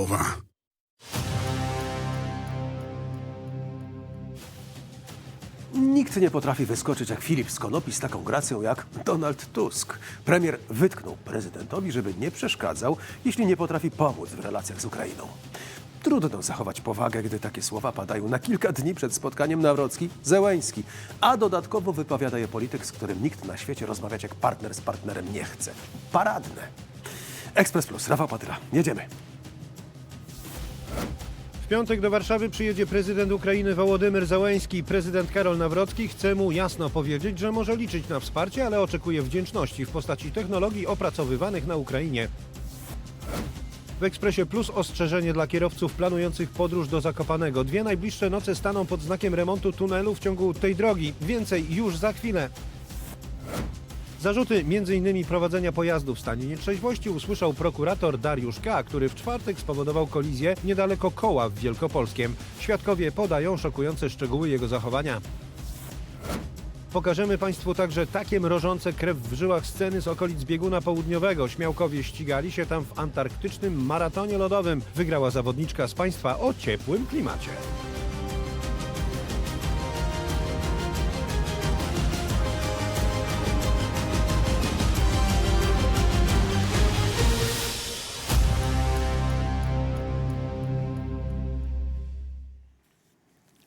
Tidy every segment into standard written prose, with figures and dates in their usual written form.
słowa. Nikt nie potrafi wyskoczyć jak Filip z Konopi z taką gracją jak Donald Tusk. Premier wytknął prezydentowi, żeby nie przeszkadzał, jeśli nie potrafi pomóc w relacjach z Ukrainą. Trudno zachować powagę, gdy takie słowa padają na kilka dni przed spotkaniem Nawrocki-Zełenski, a dodatkowo wypowiada je polityk, z którym nikt na świecie rozmawiać jak partner z partnerem nie chce. Paradne. Ekspres Plus, Rafał Patyra. Jedziemy. W piątek do Warszawy przyjedzie prezydent Ukrainy Wołodymyr Zełenski. Prezydent Karol Nawrocki chce mu jasno powiedzieć, że może liczyć na wsparcie, ale oczekuje wdzięczności w postaci technologii opracowywanych na Ukrainie. W Ekspresie Plus ostrzeżenie dla kierowców planujących podróż do Zakopanego. 2 najbliższe noce staną pod znakiem remontu tunelu w ciągu tej drogi. Więcej już za chwilę. Zarzuty m.in. prowadzenia pojazdu w stanie nietrzeźwości usłyszał prokurator Dariusz K., który w czwartek spowodował kolizję niedaleko Koła w Wielkopolskiem. Świadkowie podają szokujące szczegóły jego zachowania. Pokażemy Państwu także takie mrożące krew w żyłach sceny z okolic bieguna południowego. Śmiałkowie ścigali się tam w antarktycznym maratonie lodowym. Wygrała zawodniczka z państwa o ciepłym klimacie.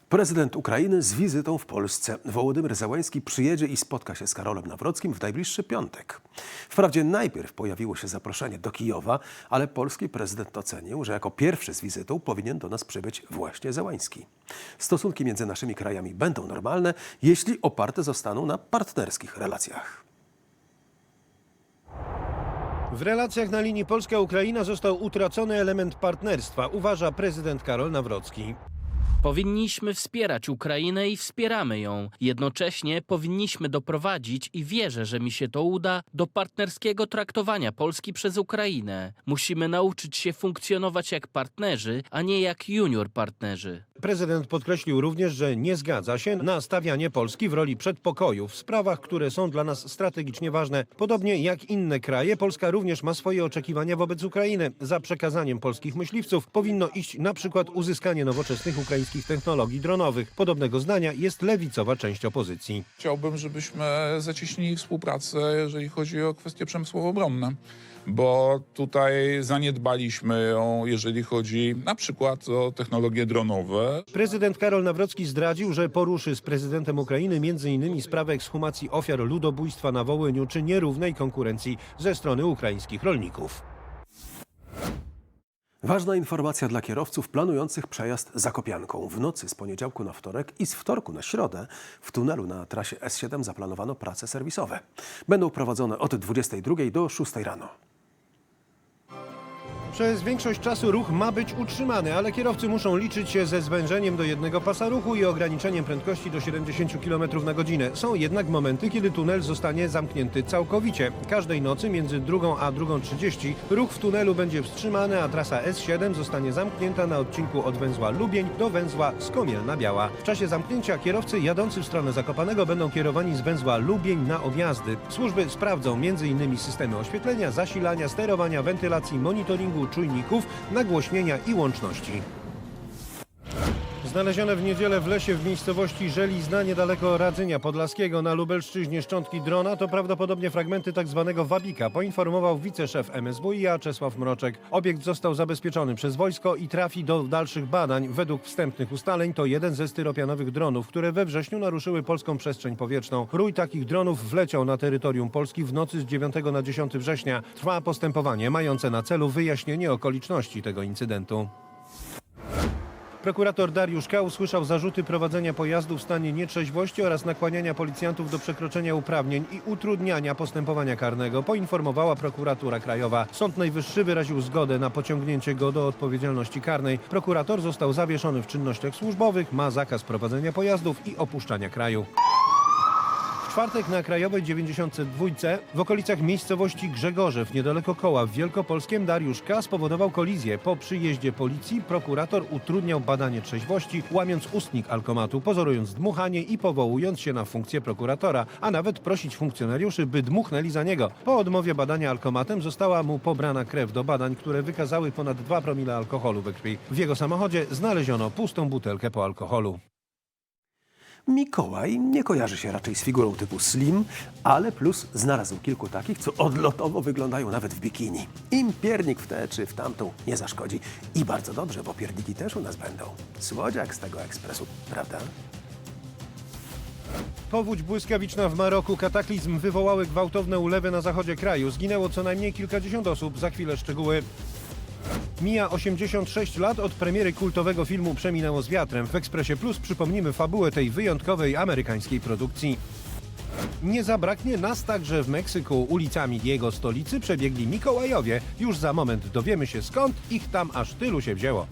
Prezydent Ukrainy z wizytą w Polsce. Wołodymyr Zełenski przyjedzie i spotka się z Karolem Nawrockim w najbliższy piątek. Wprawdzie najpierw pojawiło się zaproszenie do Kijowa, ale polski prezydent ocenił, że jako pierwszy z wizytą powinien do nas przybyć właśnie Zełenski. Stosunki między naszymi krajami będą normalne, jeśli oparte zostaną na partnerskich relacjach. W relacjach na linii Polska-Ukraina został utracony element partnerstwa, uważa prezydent Karol Nawrocki. Powinniśmy wspierać Ukrainę i wspieramy ją. Jednocześnie powinniśmy doprowadzić, i wierzę, że mi się to uda, do partnerskiego traktowania Polski przez Ukrainę. Musimy nauczyć się funkcjonować jak partnerzy, a nie jak junior partnerzy. Prezydent podkreślił również, że nie zgadza się na stawianie Polski w roli przedpokoju w sprawach, które są dla nas strategicznie ważne. Podobnie jak inne kraje, Polska również ma swoje oczekiwania wobec Ukrainy. Za przekazaniem polskich myśliwców powinno iść na przykład uzyskanie nowoczesnych ukraińskich technologii dronowych. Podobnego zdania jest lewicowa część opozycji. Chciałbym, żebyśmy zacieśnili współpracę, jeżeli chodzi o kwestie przemysłowo-obronne, bo tutaj zaniedbaliśmy ją, jeżeli chodzi na przykład o technologie dronowe. Prezydent Karol Nawrocki zdradził, że poruszy z prezydentem Ukrainy m.in. sprawę ekshumacji ofiar ludobójstwa na Wołyniu czy nierównej konkurencji ze strony ukraińskich rolników. Ważna informacja dla kierowców planujących przejazd Zakopianką. W nocy z poniedziałku na wtorek i z wtorku na środę w tunelu na trasie S7 zaplanowano prace serwisowe. Będą prowadzone od 22 do 6 rano. Przez większość czasu ruch ma być utrzymany, ale kierowcy muszą liczyć się ze zwężeniem do jednego pasa ruchu i ograniczeniem prędkości do 70 km na godzinę. Są jednak momenty, kiedy tunel zostanie zamknięty całkowicie. Każdej nocy między 2 a 2:30 ruch w tunelu będzie wstrzymany, a trasa S7 zostanie zamknięta na odcinku od węzła Lubień do węzła Skomielna Biała. W czasie zamknięcia kierowcy jadący w stronę Zakopanego będą kierowani z węzła Lubień na objazdy. Służby sprawdzą m.in. systemy oświetlenia, zasilania, sterowania, wentylacji, monitoringu, czujników, nagłośnienia i łączności. Znalezione w niedzielę w lesie w miejscowości Żelizna niedaleko Radzynia Podlaskiego na Lubelszczyźnie szczątki drona to prawdopodobnie fragmenty tzw. wabika, poinformował wiceszef MSWiA Czesław Mroczek. Obiekt został zabezpieczony przez wojsko i trafi do dalszych badań. Według wstępnych ustaleń to jeden ze styropianowych dronów, które we wrześniu naruszyły polską przestrzeń powietrzną. Rój takich dronów wleciał na terytorium Polski w nocy z 9 na 10 września. Trwa postępowanie mające na celu wyjaśnienie okoliczności tego incydentu. Prokurator Dariusz K. usłyszał zarzuty prowadzenia pojazdu w stanie nietrzeźwości oraz nakłaniania policjantów do przekroczenia uprawnień i utrudniania postępowania karnego, poinformowała prokuratura krajowa. Sąd Najwyższy wyraził zgodę na pociągnięcie go do odpowiedzialności karnej. Prokurator został zawieszony w czynnościach służbowych, ma zakaz prowadzenia pojazdów i opuszczania kraju. W czwartek na Krajowej 92 w okolicach miejscowości Grzegorzew, niedaleko Koła w Wielkopolskiem, Dariusz K. spowodował kolizję. Po przyjeździe policji prokurator utrudniał badanie trzeźwości, łamiąc ustnik alkomatu, pozorując dmuchanie i powołując się na funkcję prokuratora, a nawet prosić funkcjonariuszy, by dmuchnęli za niego. Po odmowie badania alkomatem została mu pobrana krew do badań, które wykazały ponad 2 promile alkoholu we krwi. W jego samochodzie znaleziono pustą butelkę po alkoholu. Mikołaj nie kojarzy się raczej z figurą typu slim, ale Plus znalazł kilku takich, co odlotowo wyglądają nawet w bikini. Im piernik w tę czy w tamtą nie zaszkodzi. I bardzo dobrze, bo pierniki też u nas będą. Słodziak z tego ekspresu, prawda? Powódź błyskawiczna w Maroku, kataklizm wywołały gwałtowne ulewy na zachodzie kraju. Zginęło co najmniej kilkadziesiąt osób. Za chwilę szczegóły. Mija 86 lat od premiery kultowego filmu Przeminęło z wiatrem. W Ekspresie Plus przypomnimy fabułę tej wyjątkowej amerykańskiej produkcji. Nie zabraknie nas także w Meksyku. Ulicami jego stolicy przebiegli Mikołajowie. Już za moment dowiemy się, skąd ich tam aż tylu się wzięło.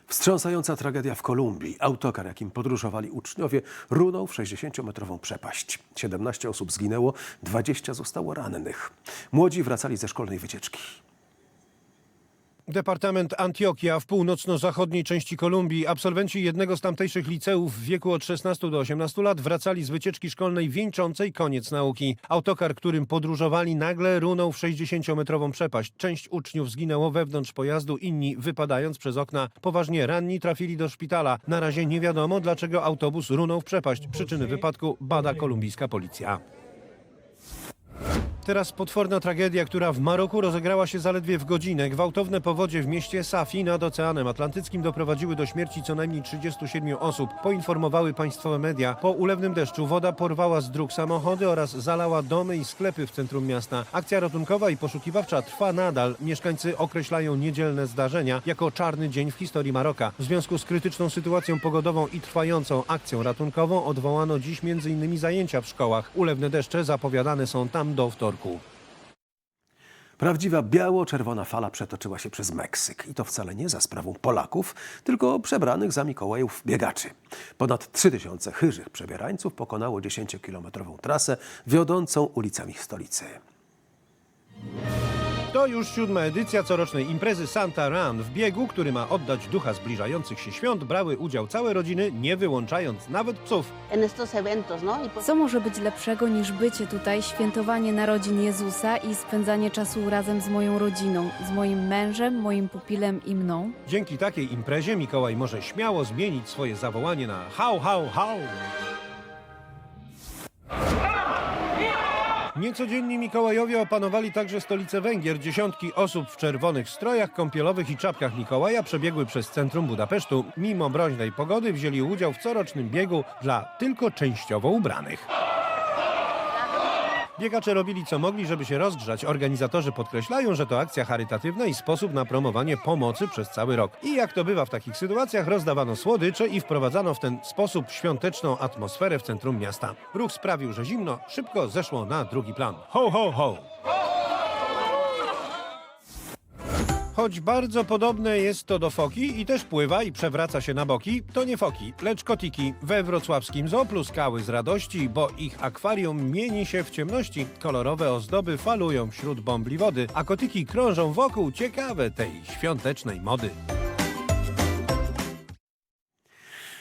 Wstrząsająca tragedia w Kolumbii. Autokar, jakim podróżowali uczniowie, runął w 60-metrową przepaść. 17 osób zginęło, 20 zostało rannych. Młodzi wracali ze szkolnej wycieczki. Departament Antioquia w północno-zachodniej części Kolumbii. Absolwenci jednego z tamtejszych liceów w wieku od 16 do 18 lat wracali z wycieczki szkolnej wieńczącej koniec nauki. Autokar, którym podróżowali, nagle runął w 60-metrową przepaść. Część uczniów zginęło wewnątrz pojazdu, inni wypadając przez okna. Poważnie ranni trafili do szpitala. Na razie nie wiadomo, dlaczego autobus runął w przepaść. Przyczyny wypadku bada kolumbijska policja. Teraz potworna tragedia, która w Maroku rozegrała się zaledwie w godzinę. Gwałtowne powodzie w mieście Safi nad Oceanem Atlantyckim doprowadziły do śmierci co najmniej 37 osób, poinformowały państwowe media. Po ulewnym deszczu woda porwała z dróg samochody oraz zalała domy i sklepy w centrum miasta. Akcja ratunkowa i poszukiwawcza trwa nadal. Mieszkańcy określają niedzielne zdarzenia jako czarny dzień w historii Maroka. W związku z krytyczną sytuacją pogodową i trwającą akcją ratunkową odwołano dziś m.in. zajęcia w szkołach. Ulewne deszcze zapowiadane są tam do wtorku. Prawdziwa biało-czerwona fala przetoczyła się przez Meksyk. I to wcale nie za sprawą Polaków, tylko przebranych za Mikołajów biegaczy. Ponad 3000 chyżych przebierańców pokonało 10-kilometrową trasę wiodącą ulicami stolicy. To już 7. edycja corocznej imprezy Santa Run. W biegu, który ma oddać ducha zbliżających się świąt, brały udział całe rodziny, nie wyłączając nawet psów. Co może być lepszego niż bycie tutaj, świętowanie narodzin Jezusa i spędzanie czasu razem z moją rodziną, z moim mężem, moim pupilem i mną? Dzięki takiej imprezie Mikołaj może śmiało zmienić swoje zawołanie na hał, hał, hał. Niecodzienni Mikołajowie opanowali także stolicę Węgier. Dziesiątki osób w czerwonych strojach kąpielowych i czapkach Mikołaja przebiegły przez centrum Budapesztu. Mimo mroźnej pogody wzięli udział w corocznym biegu dla tylko częściowo ubranych. Biegacze robili co mogli, żeby się rozgrzać. Organizatorzy podkreślają, że to akcja charytatywna i sposób na promowanie pomocy przez cały rok. I jak to bywa w takich sytuacjach, rozdawano słodycze i wprowadzano w ten sposób świąteczną atmosferę w centrum miasta. Ruch sprawił, że zimno szybko zeszło na drugi plan. Ho, ho, ho! Choć bardzo podobne jest to do foki i też pływa i przewraca się na boki, to nie foki, lecz kotiki. We wrocławskim zoo pluskały z radości, bo ich akwarium mieni się w ciemności. Kolorowe ozdoby falują wśród bąbli wody, a kotiki krążą wokół ciekawe tej świątecznej mody.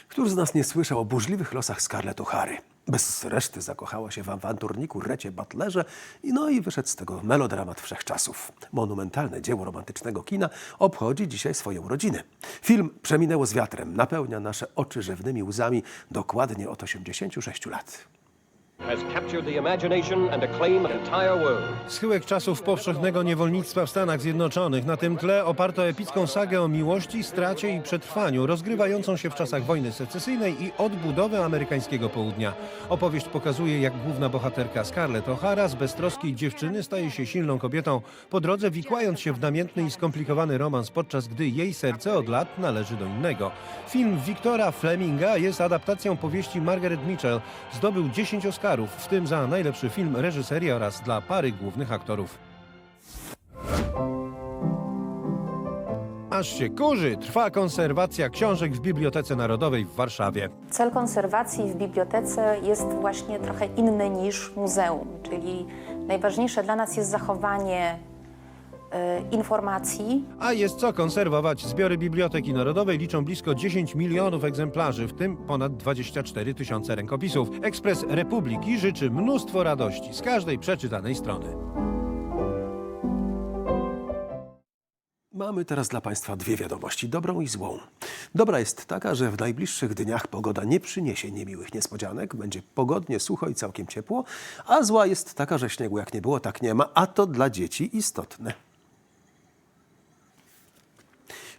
Któż z nas nie słyszał o burzliwych losach Scarlett O'Hary? Bez reszty zakochała się w awanturniku Recie Butlerze i wyszedł z tego melodramat wszechczasów. Monumentalne dzieło romantycznego kina obchodzi dzisiaj swoją rodzinę. Film Przeminęło z wiatrem napełnia nasze oczy rzewnymi łzami dokładnie od 86 lat. Has captured the imagination and acclaim an entire world. Schyłek czasów powszechnego niewolnictwa w Stanach Zjednoczonych. Na tym tle oparto epicką sagę o miłości, stracie i przetrwaniu, rozgrywającą się w czasach wojny secesyjnej i odbudowy amerykańskiego południa. Opowieść pokazuje, jak główna bohaterka Scarlett O'Hara z beztroskiej dziewczyny staje się silną kobietą, po drodze wikłając się w namiętny i skomplikowany romans, podczas gdy jej serce od lat należy do innego. Film Victora Fleminga jest adaptacją powieści Margaret Mitchell. Zdobył 10 Oscarów, w tym za najlepszy film, reżyserię oraz dla pary głównych aktorów. Aż się kurzy, trwa konserwacja książek w Bibliotece Narodowej w Warszawie. Cel konserwacji w bibliotece jest właśnie trochę inny niż muzeum, czyli najważniejsze dla nas jest zachowanie informacji. A jest co konserwować. Zbiory Biblioteki Narodowej liczą blisko 10 milionów egzemplarzy, w tym ponad 24 tysiące rękopisów. Ekspres Republiki życzy mnóstwo radości z każdej przeczytanej strony. Mamy teraz dla Państwa dwie wiadomości, dobrą i złą. Dobra jest taka, że w najbliższych dniach pogoda nie przyniesie niemiłych niespodzianek, będzie pogodnie, sucho i całkiem ciepło, a zła jest taka, że śniegu jak nie było, tak nie ma, a to dla dzieci istotne.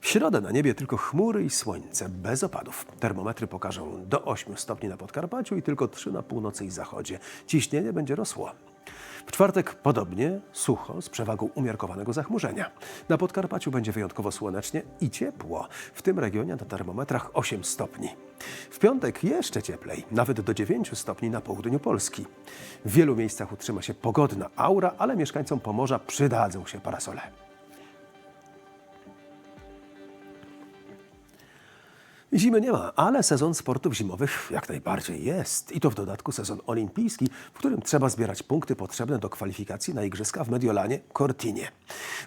W środę na niebie tylko chmury i słońce, bez opadów. Termometry pokażą do 8 stopni na Podkarpaciu i tylko 3 na północy i zachodzie. Ciśnienie będzie rosło. W czwartek podobnie sucho z przewagą umiarkowanego zachmurzenia. Na Podkarpaciu będzie wyjątkowo słonecznie i ciepło. W tym regionie na termometrach 8 stopni. W piątek jeszcze cieplej, nawet do 9 stopni na południu Polski. W wielu miejscach utrzyma się pogodna aura, ale mieszkańcom Pomorza przydadzą się parasole. Zimy nie ma, ale sezon sportów zimowych jak najbardziej jest. I to w dodatku sezon olimpijski, w którym trzeba zbierać punkty potrzebne do kwalifikacji na igrzyska w Mediolanie Cortinie.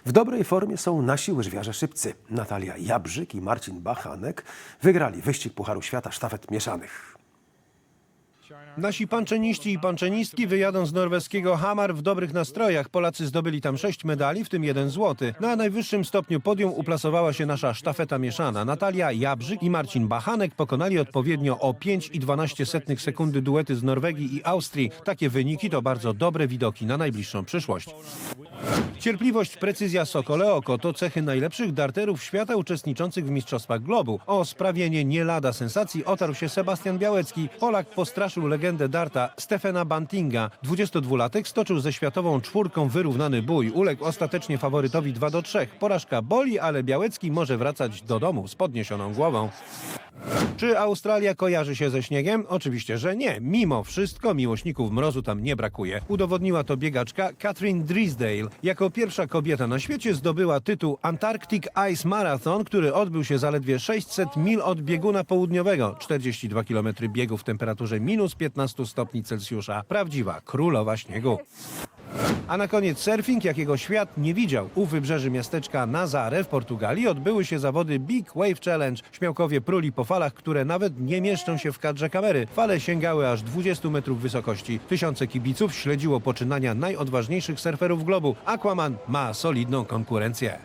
W dobrej formie są nasi łyżwiarze szybcy. Natalia Jabrzyk i Marcin Bachanek wygrali wyścig Pucharu Świata sztafet mieszanych. Nasi panczeniści i panczenistki wyjadą z norweskiego Hamar w dobrych nastrojach. Polacy zdobyli tam 6 medali, w tym 1 złoty. Na najwyższym stopniu podium uplasowała się nasza sztafeta mieszana. Natalia Jabrzyk i Marcin Bachanek pokonali odpowiednio o 5,12 sekundy duety z Norwegii i Austrii. Takie wyniki to bardzo dobre widoki na najbliższą przyszłość. Cierpliwość, precyzja, sokole oko to cechy najlepszych darterów świata uczestniczących w Mistrzostwach Globu. O sprawienie nie lada sensacji otarł się Sebastian Białecki. Polak postraszył legendę darta Stefana Bantinga. 22-latek stoczył ze światową czwórką wyrównany bój. Uległ ostatecznie faworytowi 2-3. Porażka boli, ale Białecki może wracać do domu z podniesioną głową. Czy Australia kojarzy się ze śniegiem? Oczywiście, że nie. Mimo wszystko miłośników mrozu tam nie brakuje. Udowodniła to biegaczka Catherine Drysdale. Jako pierwsza kobieta na świecie zdobyła tytuł Antarctic Ice Marathon, który odbył się zaledwie 600 mil od bieguna południowego. 42 km biegu w temperaturze minus 15 stopni Celsjusza. Prawdziwa królowa śniegu. A na koniec surfing, jakiego świat nie widział. U wybrzeży miasteczka Nazaré w Portugalii odbyły się zawody Big Wave Challenge. Śmiałkowie pruli po falach, które nawet nie mieszczą się w kadrze kamery. Fale sięgały aż 20 metrów wysokości. Tysiące kibiców śledziło poczynania najodważniejszych surferów globu. Aquaman ma solidną konkurencję.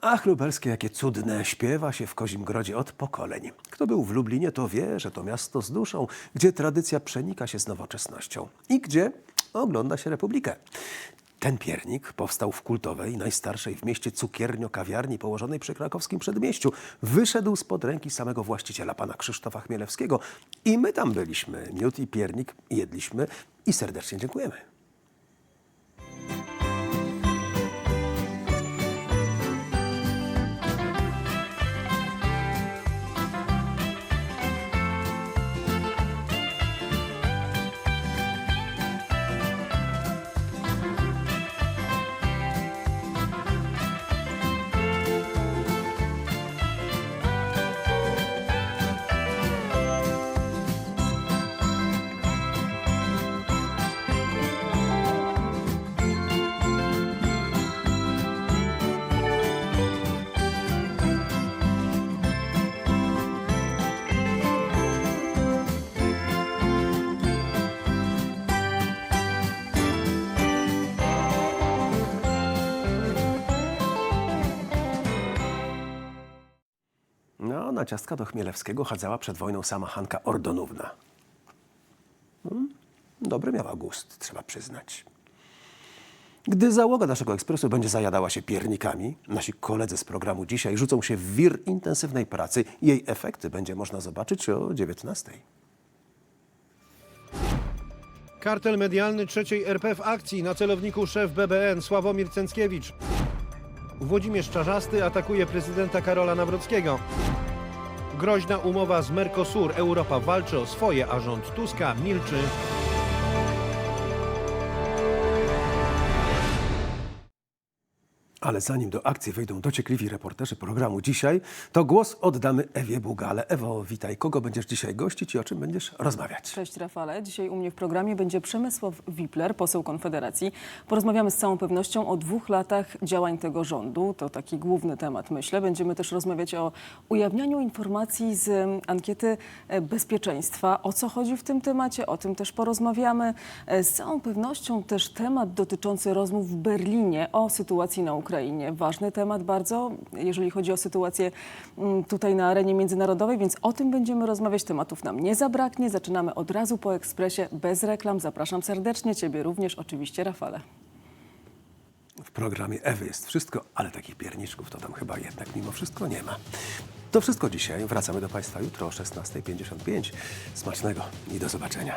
Ach, lubelskie, jakie cudne, śpiewa się w Kozimgrodzie od pokoleń. Kto był w Lublinie, to wie, że to miasto z duszą, gdzie tradycja przenika się z nowoczesnością i gdzie ogląda się Republikę. Ten piernik powstał w kultowej, najstarszej w mieście cukiernio-kawiarni położonej przy krakowskim Przedmieściu. Wyszedł spod ręki samego właściciela, pana Krzysztofa Chmielewskiego. I my tam byliśmy, miód i piernik jedliśmy i serdecznie dziękujemy. No, na ciastka do Chmielewskiego chadzała przed wojną sama Hanka Ordonówna. Dobry miała gust, trzeba przyznać. Gdy załoga naszego ekspresu będzie zajadała się piernikami, nasi koledzy z programu Dzisiaj rzucą się w wir intensywnej pracy. Jej efekty będzie można zobaczyć o 19:00. Kartel medialny III RP w akcji. Na celowniku szef BBN Sławomir Cęckiewicz. Włodzimierz Czarzasty atakuje prezydenta Karola Nawrockiego. Groźna umowa z Mercosur. Europa walczy o swoje, a rząd Tuska milczy. Ale Ale zanim do akcji wejdą dociekliwi reporterzy programu dzisiaj, to głos oddamy Ewie Bugale. Ewo, witaj. Kogo będziesz dzisiaj gościć i o czym będziesz rozmawiać? Cześć Rafale. Dzisiaj u mnie w programie będzie Przemysław Wipler, poseł Konfederacji. Porozmawiamy z całą pewnością o 2 latach działań tego rządu. To taki główny temat, myślę. Będziemy też rozmawiać o ujawnianiu informacji z ankiety bezpieczeństwa. O co chodzi w tym temacie? O tym też porozmawiamy. Z całą pewnością też temat dotyczący rozmów w Berlinie o sytuacji na Ukrainie. Ważny temat bardzo, jeżeli chodzi o sytuację tutaj na arenie międzynarodowej, więc o tym będziemy rozmawiać. Tematów nam nie zabraknie. Zaczynamy od razu po ekspresie, bez reklam. Zapraszam serdecznie, Ciebie również, oczywiście, Rafale. W programie Ewy jest wszystko, ale takich pierniczków to tam chyba jednak mimo wszystko nie ma. To wszystko dzisiaj. Wracamy do Państwa jutro o 16:55. Smacznego i do zobaczenia.